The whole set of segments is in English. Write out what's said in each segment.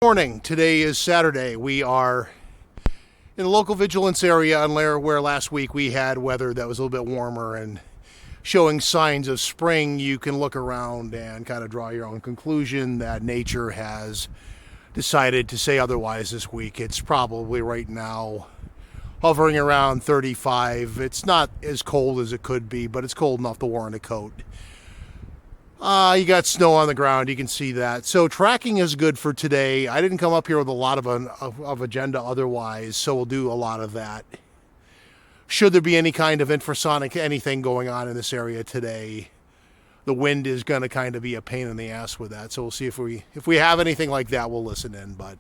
Morning. Today is Saturday. We are in the local vigilance area on where last week we had weather that was a little bit warmer and showing signs of spring. You can look around and kind of draw your own conclusion that nature has decided to say otherwise this week. It's probably right now hovering around 35. It's not as cold as it could be, but it's cold enough to warrant a coat. You got snow on the ground. You can see that. So tracking is good for today. I didn't come up here with a lot of agenda otherwise, so we'll do a lot of that. Should there be any kind of infrasonic anything going on in this area today, the wind is going to kind of be a pain in the ass with that. So we'll see if we have anything like that, we'll listen in. But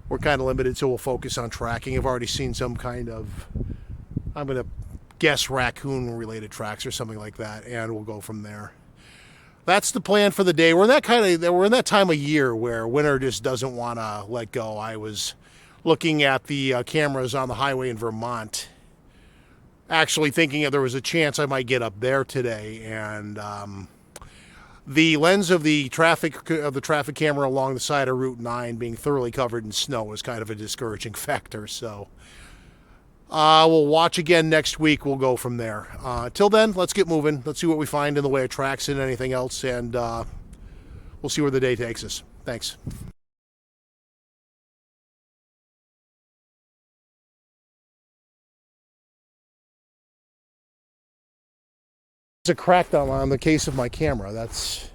we're kind of limited, so we'll focus on tracking. I've already seen some kind of, I'm going to guess raccoon-related tracks or something like that, and we'll go from there. That's the plan for the day. We're in that time of year where winter just doesn't want to let go. I was looking at the cameras on the highway in Vermont, actually thinking that there was a chance I might get up there today, and the lens of the traffic camera along the side of Route 9 being thoroughly covered in snow was kind of a discouraging factor. So we'll watch again next week. We'll go from there. Till then, let's get moving. Let's see what we find in the way of tracks and anything else, and we'll see where the day takes us. Thanks. There's a crack on the case of my camera. That's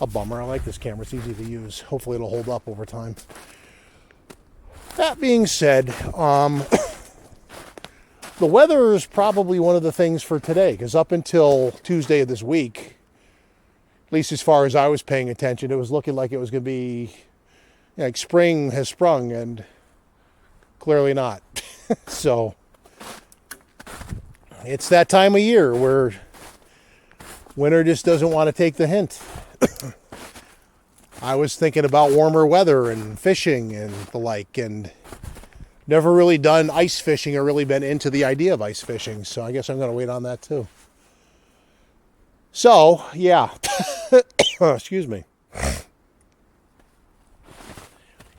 a bummer. I like this camera. It's easy to use. Hopefully it'll hold up over time. That being said, the weather is probably one of the things for today, because up until Tuesday of this week, at least as far as I was paying attention, it was looking like it was going to be like spring has sprung, and clearly not. So it's that time of year where winter just doesn't want to take the hint. I was thinking about warmer weather and fishing and the like, and never really done ice fishing or really been into the idea of ice fishing, so I guess I'm going to wait on that too. So, yeah. Excuse me.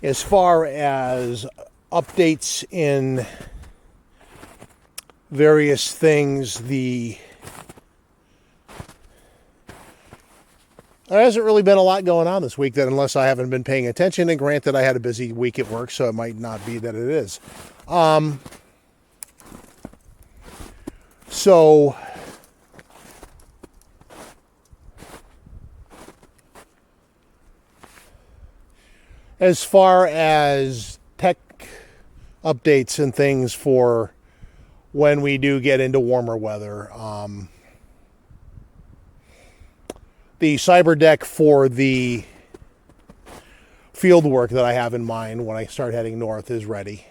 As far as updates in various things, there hasn't really been a lot going on this week, that unless I haven't been paying attention, and granted I had a busy week at work, so it might not be that it is. So as far as tech updates and things for when we do get into warmer weather, the cyber deck for the field work that I have in mind when I start heading north is ready.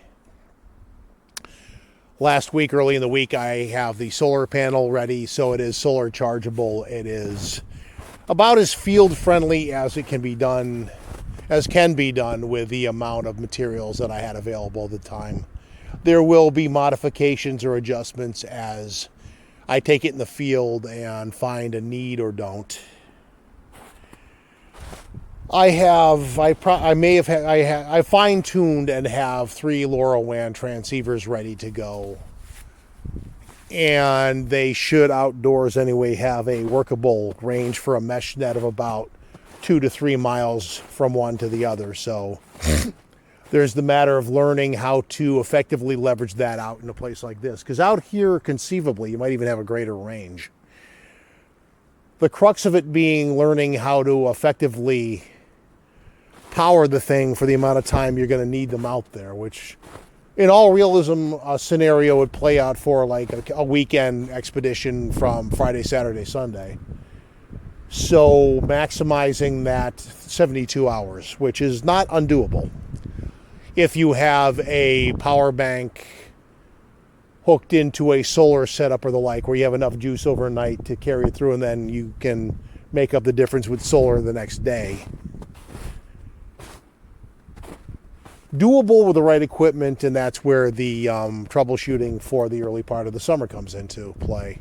Last week, early in the week, I have the solar panel ready, so it is solar chargeable. It is about as field friendly as it can be done, with the amount of materials that I had available at the time. There will be modifications or adjustments as I take it in the field and find a need or don't. I fine-tuned and have 3 LoRaWAN transceivers ready to go, and they should outdoors anyway have a workable range for a mesh net of about 2 to 3 miles from one to the other. So there's the matter of learning how to effectively leverage that out in a place like this, because out here conceivably you might even have a greater range. The crux of it being learning how to effectively power the thing for the amount of time you're going to need them out there, which in all realism, a scenario would play out for like a weekend expedition from Friday, Saturday, Sunday. So maximizing that 72 hours, which is not undoable. If you have a power bank hooked into a solar setup or the like, where you have enough juice overnight to carry it through, and then you can make up the difference with solar the next day. Doable with the right equipment, and that's where the troubleshooting for the early part of the summer comes into play.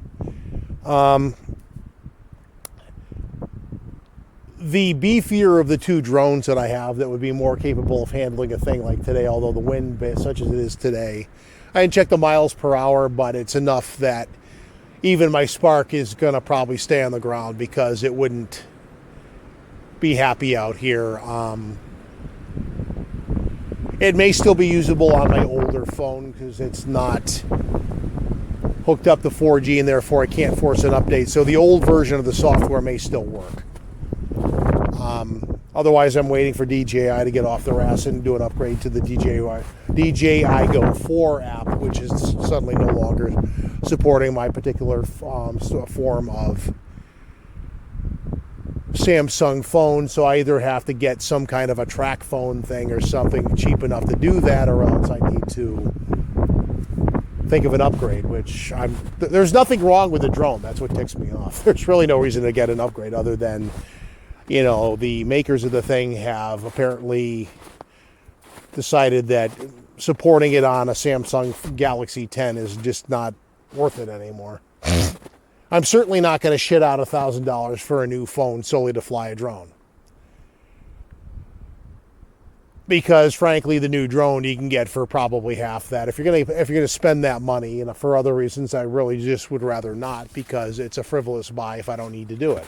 The beefier of the two drones that I have that would be more capable of handling a thing like today, although the wind, such as it is today, I didn't check the miles per hour, but it's enough that even my Spark is going to probably stay on the ground because it wouldn't be happy out here. It may still be usable on my older phone because it's not hooked up to 4G and therefore I can't force an update. So the old version of the software may still work. Otherwise, I'm waiting for DJI to get off their ass and do an upgrade to the DJI Go 4 app, which is suddenly no longer supporting my particular form of Samsung phone. So I either have to get some kind of a track phone thing or something cheap enough to do that, or else I need to think of an upgrade, which there's nothing wrong with the drone. That's what ticks me off. There's really no reason to get an upgrade other than, you know, the makers of the thing have apparently decided that supporting it on a Samsung Galaxy 10 is just not worth it anymore. I'm certainly not going to shit out $1,000 for a new phone solely to fly a drone. Because frankly, the new drone you can get for probably half that. If you're gonna spend that money, you know, for other reasons, I really just would rather not, because it's a frivolous buy if I don't need to do it.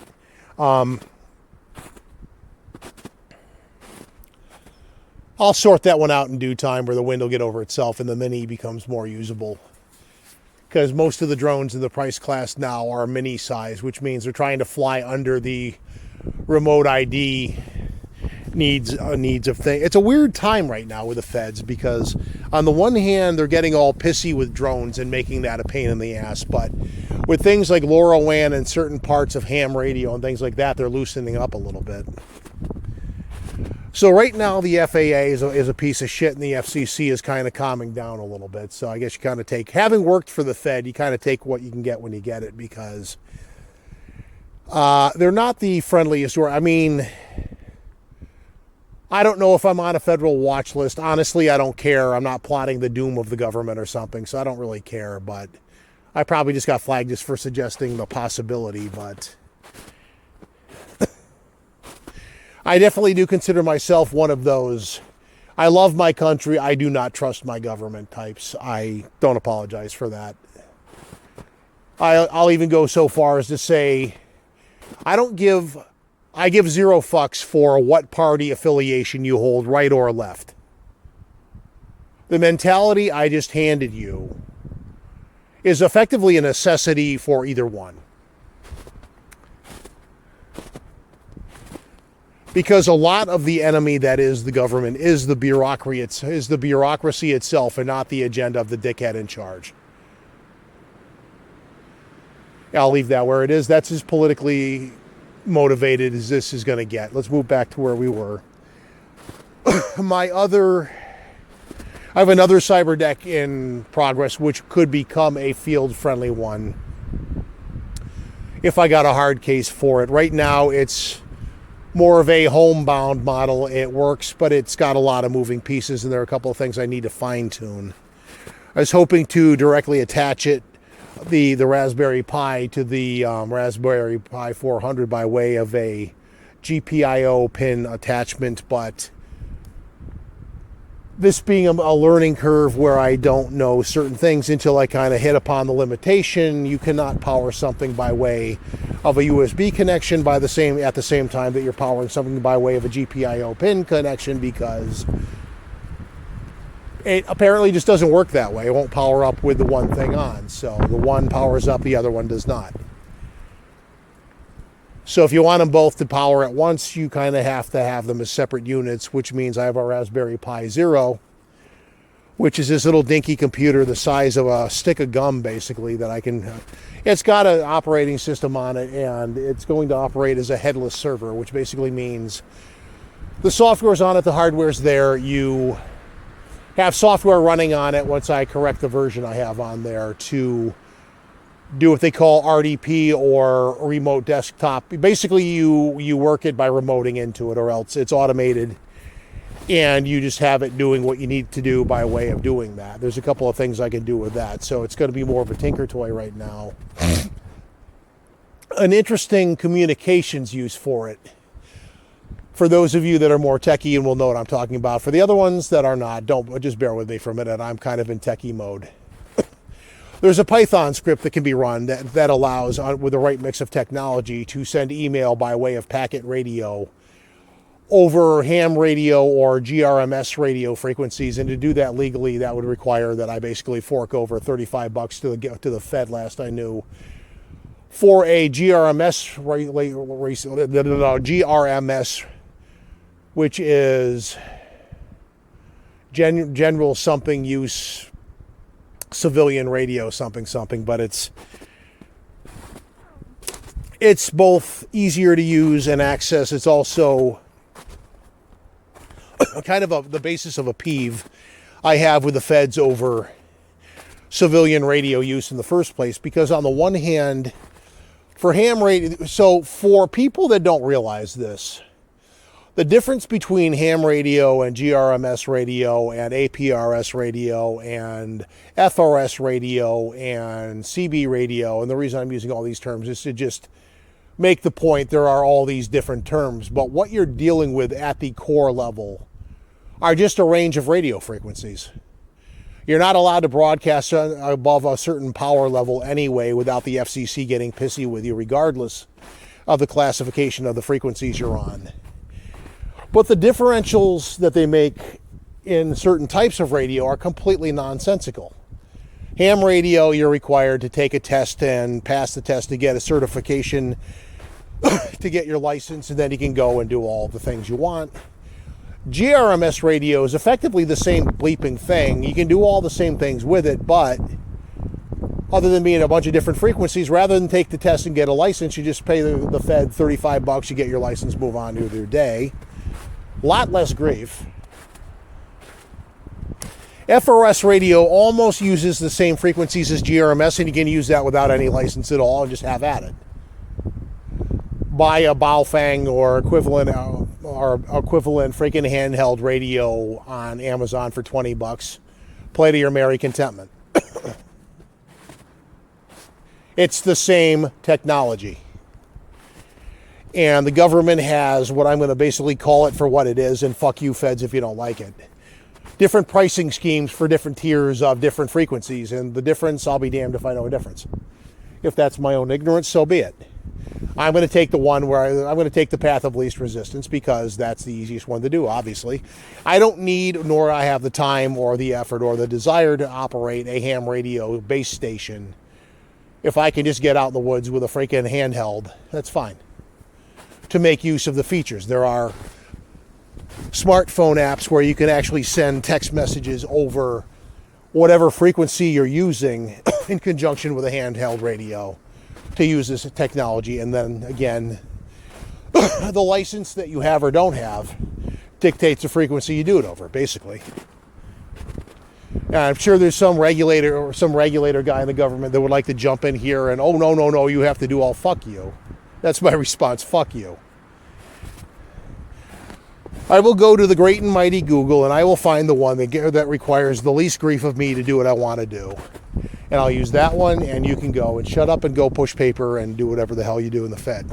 I'll sort that one out in due time, where the wind will get over itself and the Mini becomes more usable. Because most of the drones in the price class now are mini size, which means they're trying to fly under the remote ID needs of things. It's a weird time right now with the feds, because on the one hand they're getting all pissy with drones and making that a pain in the ass, but with things like LoRaWAN and certain parts of ham radio and things like that, they're loosening up a little bit. So right now the FAA is a piece of shit, and the FCC is kind of calming down a little bit. So I guess you kind of take, having worked for the Fed, you kind of take what you can get when you get it, because they're not the friendliest. Or I mean, I don't know if I'm on a federal watch list. Honestly, I don't care. I'm not plotting the doom of the government or something, so I don't really care. But I probably just got flagged just for suggesting the possibility, but I definitely do consider myself one of those. I love my country. I do not trust my government types. I don't apologize for that. I'll even go so far as to say I give zero fucks for what party affiliation you hold, right or left. The mentality I just handed you is effectively a necessity for either one. Because a lot of the enemy that is the government is the bureaucracy itself, and not the agenda of the dickhead in charge. I'll leave that where it is. That's as politically motivated as this is going to get. Let's move back to where we were. I have another cyber deck in progress, which could become a field-friendly one if I got a hard case for it. Right now, it's more of a homebound model. It works, but it's got a lot of moving pieces, and there are a couple of things I need to fine-tune. I was hoping to directly attach it, the Raspberry Pi, to the Raspberry Pi 400 by way of a GPIO pin attachment, but this being a learning curve where I don't know certain things until I kind of hit upon the limitation, you cannot power something by way of a USB connection at the same time that you're powering something by way of a GPIO pin connection, because it apparently just doesn't work that way. It won't power up with the one thing on. So the one powers up, the other one does not. So if you want them both to power at once, you kind of have to have them as separate units, which means I have a Raspberry Pi Zero, which is this little dinky computer the size of a stick of gum, basically, that I can... It's got an operating system on it, and it's going to operate as a headless server, which basically means the software's on it, the hardware's there. You have software running on it once I correct the version I have on there to do what they call RDP, or remote desktop. Basically, you work it by remoting into it, or else it's automated, and you just have it doing what you need to do by way of doing that. There's a couple of things I can do with that, so it's going to be more of a tinker toy right now. An interesting communications use for it. For those of you that are more techie and will know what I'm talking about. For the other ones that are not, don't, just bear with me for a minute. I'm kind of in techie mode. There's a Python script that can be run that allows, with the right mix of technology, to send email by way of packet radio over ham radio or GRMS radio frequencies. And to do that legally, that would require that I basically fork over $35 to the Fed, last I knew, for a GRMS, which is general something use civilian radio something, but it's both easier to use and access. It's also kind of the basis of a peeve I have with the feds over civilian radio use in the first place, because on the one hand, for ham radio, so for people that don't realize this, the difference between ham radio and GRMS radio and APRS radio and FRS radio and CB radio, and the reason I'm using all these terms is to just make the point there are all these different terms, but what you're dealing with at the core level are just a range of radio frequencies. You're not allowed to broadcast above a certain power level anyway without the FCC getting pissy with you, regardless of the classification of the frequencies you're on. But the differentials that they make in certain types of radio are completely nonsensical. Ham radio, you're required to take a test and pass the test to get a certification to get your license, and then you can go and do all the things you want. GRMS radio is effectively the same bleeping thing. You can do all the same things with it, but other than being a bunch of different frequencies, rather than take the test and get a license, you just pay the Fed $35, you get your license, move on to your day. A lot less grief. FRS radio almost uses the same frequencies as GRMS, and you can use that without any license at all and just have at it. Buy a Baofeng or equivalent freaking handheld radio on Amazon for $20. Play to your merry contentment. It's the same technology. And the government has what I'm going to basically call it for what it is, and fuck you feds if you don't like it. Different pricing schemes for different tiers of different frequencies, and the difference, I'll be damned if I know a difference. If that's my own ignorance, so be it. I'm going to take the one where I'm going to take the path of least resistance, because that's the easiest one to do, obviously. I don't need, nor I have the time or the effort or the desire to operate a ham radio base station. If I can just get out in the woods with a freaking handheld, that's fine. To make use of the features. There are smartphone apps where you can actually send text messages over whatever frequency you're using in conjunction with a handheld radio to use this technology. And then again, the license that you have or don't have dictates the frequency you do it over, basically. And I'm sure there's some regulator or some regulator guy in the government that would like to jump in here and, oh, no, you have to do all fuck you. That's my response, fuck you. I will go to the great and mighty Google, and I will find the one that requires the least grief of me to do what I want to do. And I'll use that one, and you can go and shut up and go push paper and do whatever the hell you do in the Fed.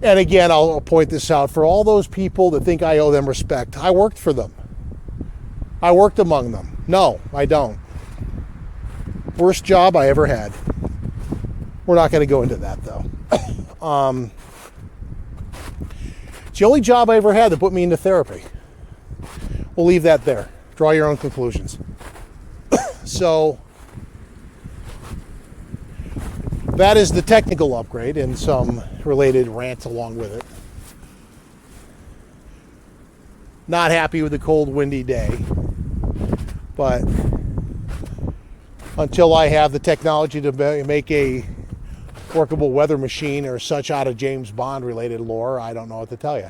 And again, I'll point this out. For all those people that think I owe them respect, I worked for them. I worked among them. No, I don't. Worst job I ever had. We're not going to go into that, though. It's the only job I ever had that put me into therapy. We'll leave that there. Draw your own conclusions. So, that is the technical upgrade and some related rants along with it. Not happy with the cold, windy day. But until I have the technology to make a workable weather machine or such out of James Bond related lore, I don't know what to tell you.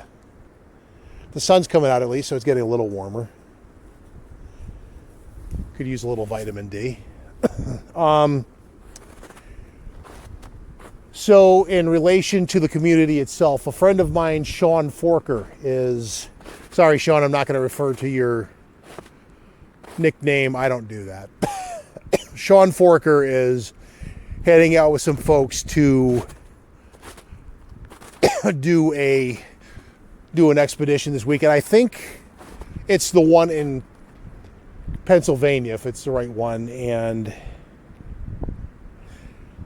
The sun's coming out at least, so it's getting a little warmer. Could use a little vitamin D. So in relation to the community itself, a friend of mine, Sean Forker, is... Sorry, Sean, I'm not going to refer to your nickname. I don't do that. Sean Forker is heading out with some folks to do an expedition this weekend. I think it's the one in Pennsylvania, if it's the right one, and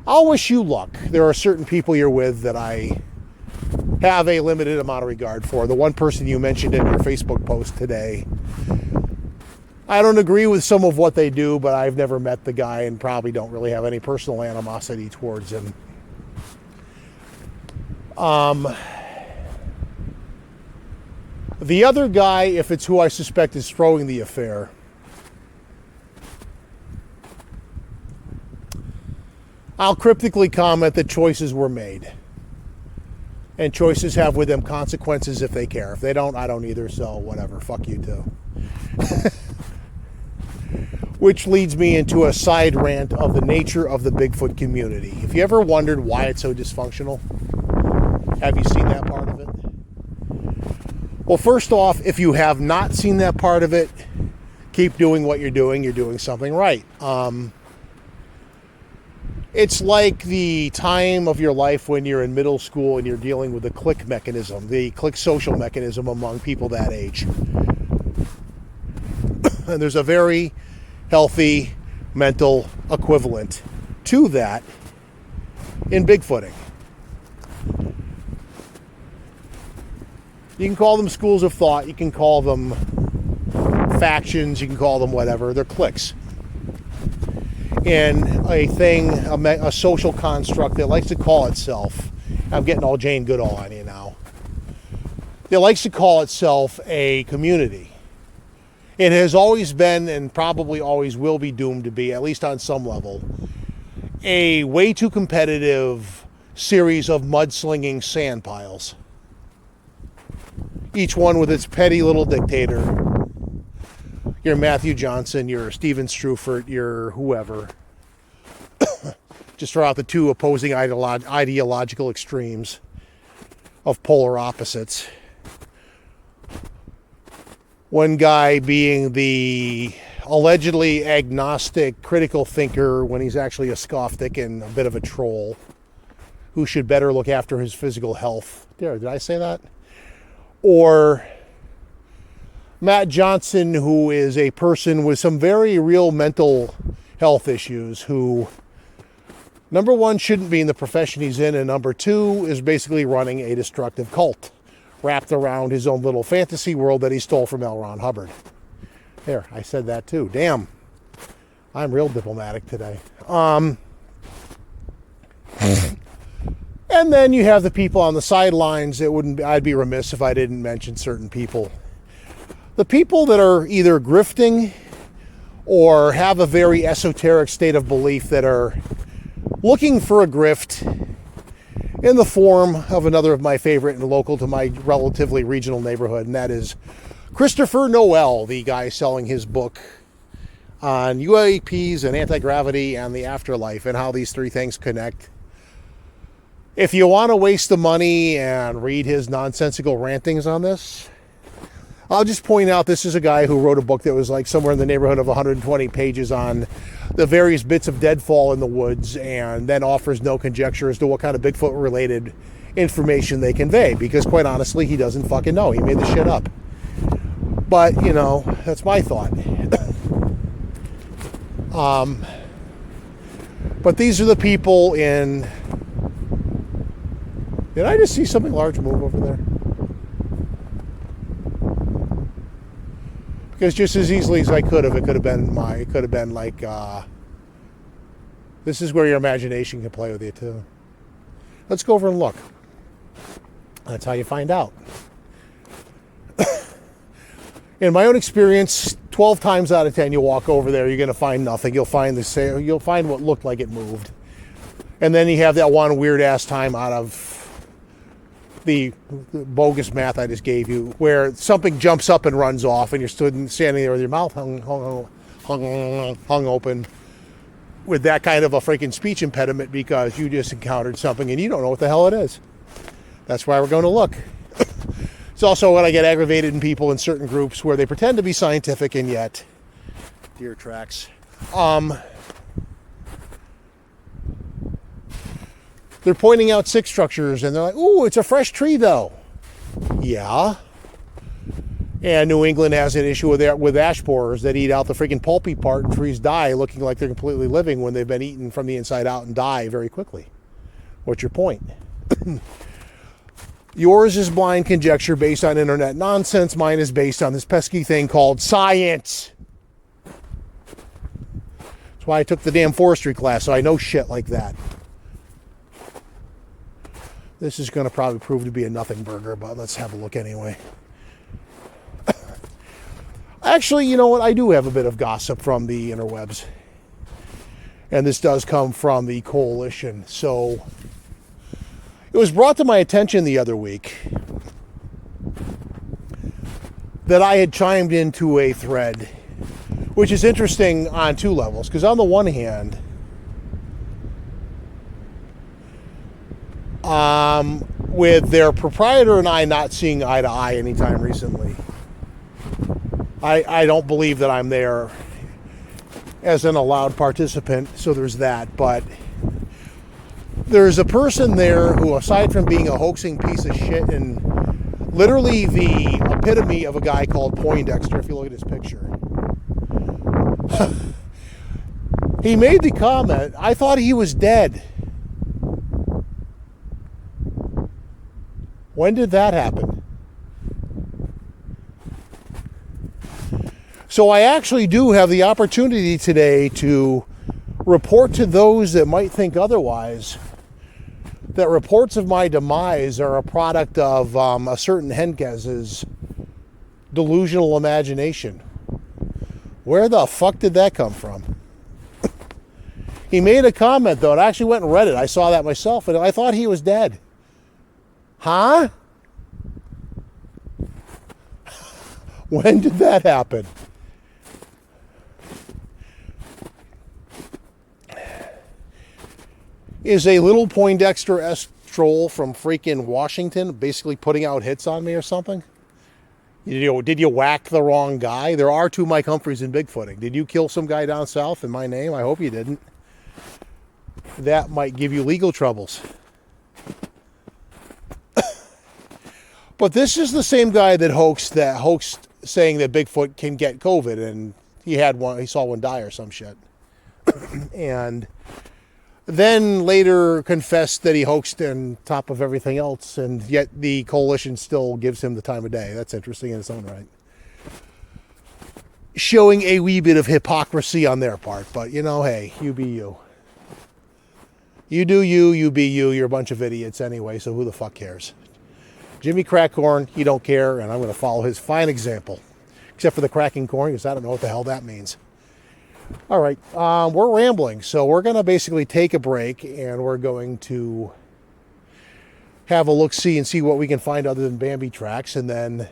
I'll wish you luck. There are certain people you're with that I have a limited amount of regard for. The one person you mentioned in your Facebook post today, I don't agree with some of what they do, but I've never met the guy and probably don't really have any personal animosity towards him. The other guy, if it's who I suspect is throwing the affair, I'll cryptically comment that choices were made. And choices have with them consequences if they care. If they don't, I don't either, so whatever. Fuck you too. Which leads me into a side rant of the nature of the Bigfoot community. If you ever wondered why it's so dysfunctional, have you seen that part of it? Well, first off, if you have not seen that part of it, keep doing what you're doing. You're doing something right. It's like the time of your life when you're in middle school and you're dealing with the clique mechanism, the clique social mechanism among people that age. And there's a very healthy mental equivalent to that in Bigfooting. You can call them schools of thought, you can call them factions, you can call them whatever, they're cliques. And a social construct that likes to call itself, I'm getting all Jane Goodall on you now, that likes to call itself a community. It has always been, and probably always will be doomed to be, at least on some level, a way too competitive series of mudslinging sand piles. Each one with its petty little dictator. Your Matthew Johnson, your Steven Strufert, your whoever. Just throw out the two opposing ideological extremes of polar opposites. One guy being the allegedly agnostic, critical thinker when he's actually a scoffdick and a bit of a troll who should better look after his physical health. Did I say that? Or Matt Johnson, who is a person with some very real mental health issues, who, number one, shouldn't be in the profession he's in, and number two, is basically running a destructive cult wrapped around his own little fantasy world that he stole from L. Ron Hubbard. There, I said that too. Damn. I'm real diplomatic today. And then you have the people on the sidelines that I'd be remiss if I didn't mention certain people. The people that are either grifting or have a very esoteric state of belief that are looking for a grift in the form of another of my favorite and local to my relatively regional neighborhood, and that is Christopher Noel, the guy selling his book on UAPs and anti-gravity and the afterlife and how these three things connect. If you want to waste the money and read his nonsensical rantings on this, I'll just point out this is a guy who wrote a book that was like somewhere in the neighborhood of 120 pages on the various bits of deadfall in the woods, and then offers no conjecture as to what kind of Bigfoot-related information they convey, because quite honestly, he doesn't fucking know. He made the shit up. But, you know, that's my thought. But these are the people in... Did I just see something large move over there? Because just as easily as I could have, it could have been like, this is where your imagination can play with you too. Let's go over and look. That's how you find out. In my own experience, 12 times out of 10, you walk over there, you're going to find nothing. You'll find what looked like it moved. And then you have that one weird ass time out of the bogus math I just gave you, where something jumps up and runs off, and you're standing there with your mouth hung open with that kind of a freaking speech impediment because you just encountered something and you don't know what the hell it is. That's why we're going to look. It's also when I get aggravated in people in certain groups where they pretend to be scientific and yet deer tracks. They're pointing out stick structures, and they're like, ooh, it's a fresh tree, though. Yeah. And New England has an issue with ash borers that eat out the freaking pulpy part, and trees die looking like they're completely living when they've been eaten from the inside out and die very quickly. What's your point? Yours is blind conjecture based on internet nonsense. Mine is based on this pesky thing called science. That's why I took the damn forestry class, so I know shit like that. This is going to probably prove to be a nothing burger, but let's have a look anyway. Actually, you know what? I do have a bit of gossip from the interwebs. And this does come from the coalition. So it was brought to my attention the other week that I had chimed into a thread, which is interesting on two levels. Because on the one hand, with their proprietor and I not seeing eye to eye anytime recently, I don't believe that I'm there as an allowed participant, so there's that. But there's a person there who, aside from being a hoaxing piece of shit and literally the epitome of a guy called Poindexter, if you look at his picture, he made the comment, I thought he was dead. When did that happen? So I actually do have the opportunity today to report to those that might think otherwise that reports of my demise are a product of a certain Henkez's delusional imagination. Where the fuck did that come from? He made a comment, though, and I actually went and read it. I saw that myself, and I thought he was dead. Huh? When did that happen? Is a little Poindexter-esque troll from freaking Washington basically putting out hits on me or something? Did you whack the wrong guy? There are two Mike Humphreys in Bigfooting. Did you kill some guy down south in my name? I hope you didn't. That might give you legal troubles. But this is the same guy that hoaxed saying that Bigfoot can get COVID, and he saw one die or some shit. And then later confessed that he hoaxed on top of everything else, and yet the coalition still gives him the time of day. That's interesting in its own right. Showing a wee bit of hypocrisy on their part, but hey, you be you. You do you, you be you. You're a bunch of idiots anyway, so who the fuck cares? Jimmy Crackhorn, he don't care, and I'm going to follow his fine example. Except for the cracking corn, because I don't know what the hell that means. All right, we're rambling, so we're going to basically take a break, and we're going to have a look-see and see what we can find other than Bambi tracks, and then...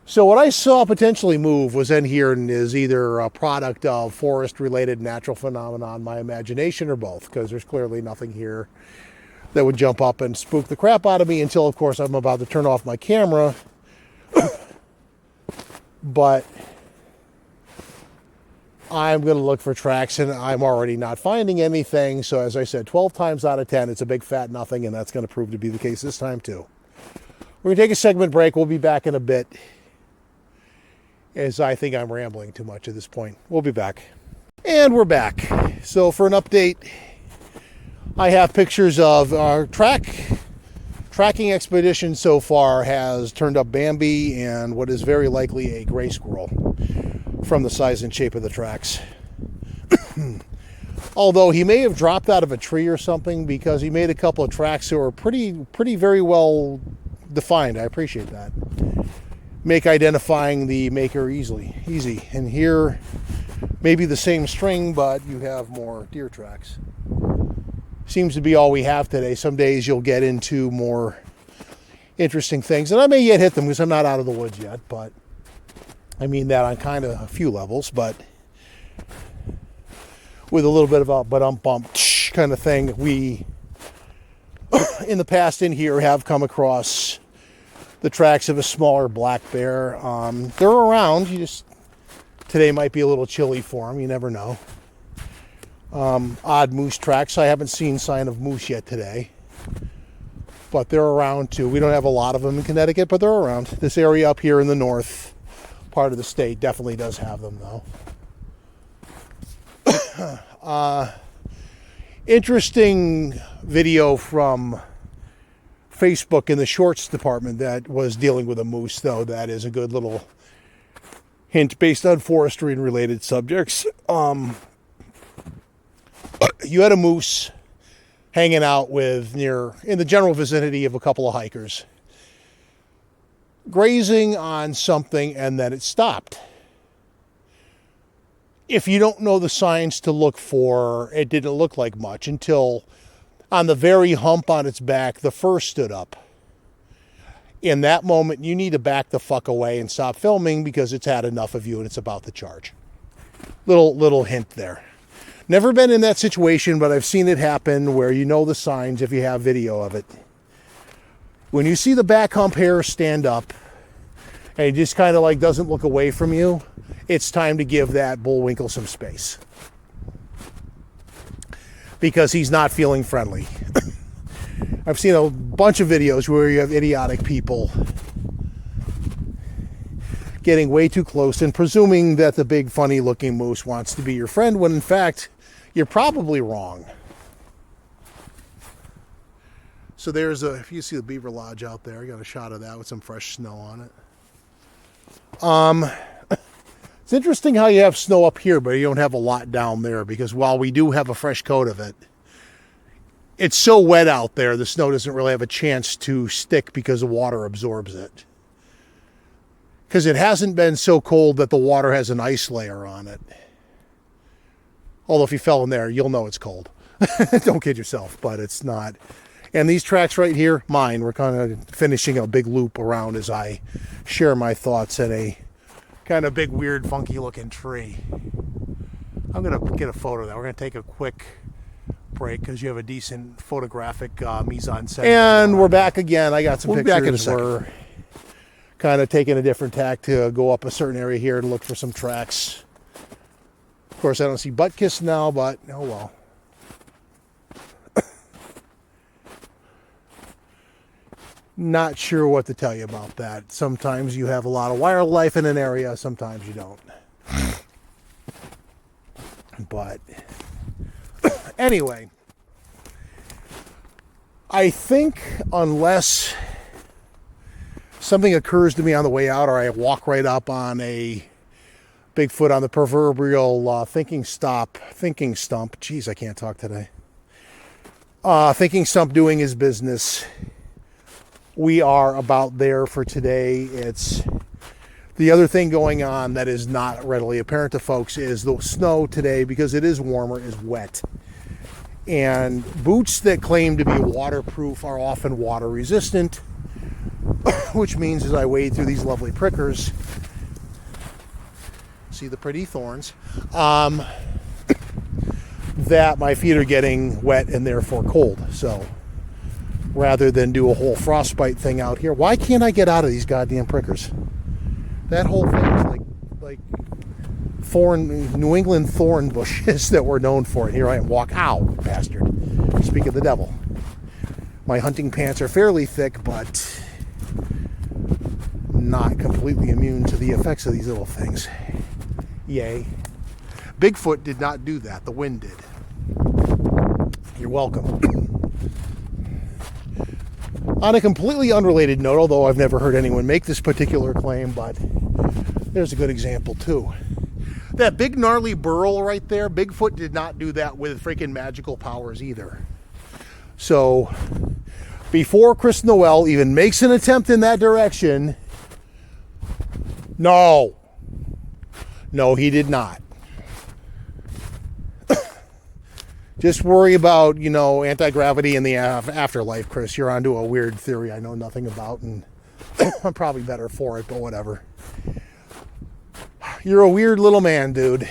So what I saw potentially move was in here and is either a product of forest-related natural phenomenon, my imagination, or both, because there's clearly nothing here that would jump up and spook the crap out of me until, of course, I'm about to turn off my camera. But I'm going to look for tracks, and I'm already not finding anything. So as I said, 12 times out of 10, it's a big fat nothing, and that's going to prove to be the case this time too. We're going to take a segment break. We'll be back in a bit, as I think I'm rambling too much at this point. We'll be back. And we're back. So for an update, I have pictures of our tracking expedition so far has turned up Bambi and what is very likely a gray squirrel from the size and shape of the tracks. Although he may have dropped out of a tree or something, because he made a couple of tracks that were pretty very well defined. I appreciate that. Make identifying the maker easy. And here, maybe the same string, but you have more deer tracks. Seems to be all we have today. Some days you'll get into more interesting things, and I may yet hit them because I'm not out of the woods yet, but I mean that on kind of a few levels, but with a little bit of a bump kind of thing. We in the past in here have come across the tracks of a smaller black bear. They're around. Today might be a little chilly for them. You never know. odd moose tracks. I haven't seen sign of moose yet today, but they're around too. We don't have a lot of them in Connecticut, but they're around. This area up here in the north part of the state definitely does have them, though. Interesting video from Facebook in the shorts department that was dealing with a moose, though. That is a good little hint based on forestry and related subjects. You had a moose hanging out in the general vicinity of a couple of hikers, grazing on something, and then it stopped. If you don't know the signs to look for, it didn't look like much until on the very hump on its back, the fur stood up. In that moment, you need to back the fuck away and stop filming because it's had enough of you and it's about to charge. Little hint there. Never been in that situation, but I've seen it happen where you know the signs if you have video of it. When you see the back hump hair stand up and it just kind of like doesn't look away from you, it's time to give that bullwinkle some space, because he's not feeling friendly. I've seen a bunch of videos where you have idiotic people getting way too close and presuming that the big funny looking moose wants to be your friend, when in fact you're probably wrong. So if you see the beaver lodge out there, I got a shot of that with some fresh snow on it. It's interesting how you have snow up here, but you don't have a lot down there, because while we do have a fresh coat of it, it's so wet out there, the snow doesn't really have a chance to stick because the water absorbs it. Because it hasn't been so cold that the water has an ice layer on it. Although if you fell in there, you'll know it's cold. Don't kid yourself, but it's not. And these tracks right here, mine, we're kind of finishing a big loop around as I share my thoughts at a kind of big, weird, funky looking tree. I'm going to get a photo of that. We're going to take a quick break because you have a decent photographic mise-en-scène. And we're back again. I got some pictures. Back in a second. We're kind of taking a different tack to go up a certain area here to look for some tracks. Of course, I don't see butt kiss now, but oh well. Not sure what to tell you about that. Sometimes you have a lot of wildlife in an area, sometimes you don't. But anyway, I think unless something occurs to me on the way out, or I walk right up on a Bigfoot on the proverbial thinking stump. Jeez, I can't talk today. Thinking stump doing his business. We are about there for today. It's the other thing going on that is not readily apparent to folks is the snow today, because it is warmer, is wet. And boots that claim to be waterproof are often water resistant, which means as I wade through these lovely prickers, see the pretty thorns, that my feet are getting wet and therefore cold. So rather than do a whole frostbite thing out here, why can't I get out of these goddamn prickers? That whole thing is like New England thorn bushes that we're known for. And here I am, ow, bastard. Speak of the devil. My hunting pants are fairly thick, but not completely immune to the effects of these little things. Yay. Bigfoot did not do that. The wind did. You're welcome. On a completely unrelated note, although I've never heard anyone make this particular claim, but there's a good example too. That big gnarly burl right there, Bigfoot did not do that with freaking magical powers either. So before Chris Noel even makes an attempt in that direction, no, he did not. Just worry about, anti-gravity in the afterlife, Chris. You're onto a weird theory I know nothing about, and I'm probably better for it, but whatever. You're a weird little man, dude.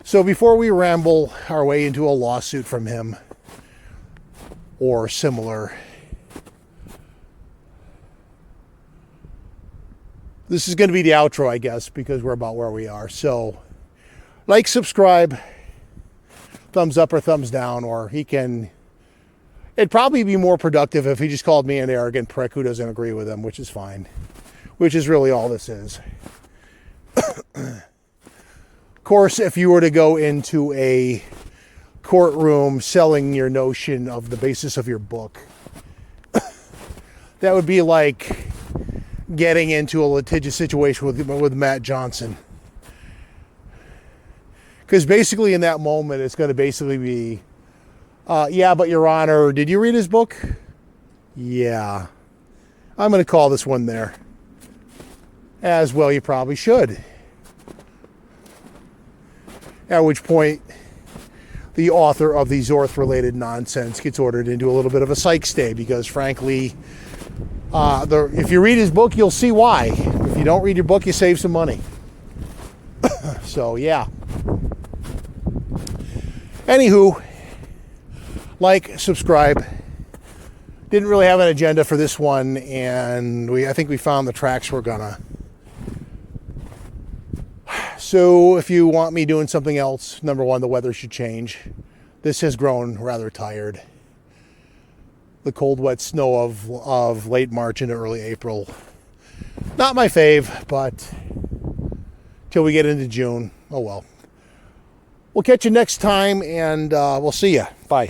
So before we ramble our way into a lawsuit from him or similar, this is going to be the outro, I guess, because we're about where we are. So, like, subscribe, thumbs up or thumbs down, or he can... It'd probably be more productive if he just called me an arrogant prick who doesn't agree with him, which is fine. Which is really all this is. Of course, if you were to go into a courtroom selling your notion of the basis of your book, that would be like getting into a litigious situation with Matt Johnson. Because basically in that moment, it's going to basically be, yeah, but Your Honor, did you read his book? Yeah. I'm going to call this one there. As well, you probably should. At which point, the author of the Zorth-related nonsense gets ordered into a little bit of a psych stay because, frankly, if you read his book, you'll see why. If you don't read your book, you save some money. So, yeah. Anywho, like, subscribe. Didn't really have an agenda for this one, and I think we found the tracks we're gonna. So if you want me doing something else, number one, the weather should change. This has grown rather tired. The cold, wet snow of late March into early April. Not my fave, but till we get into June, oh well. We'll catch you next time, and we'll see you. Bye.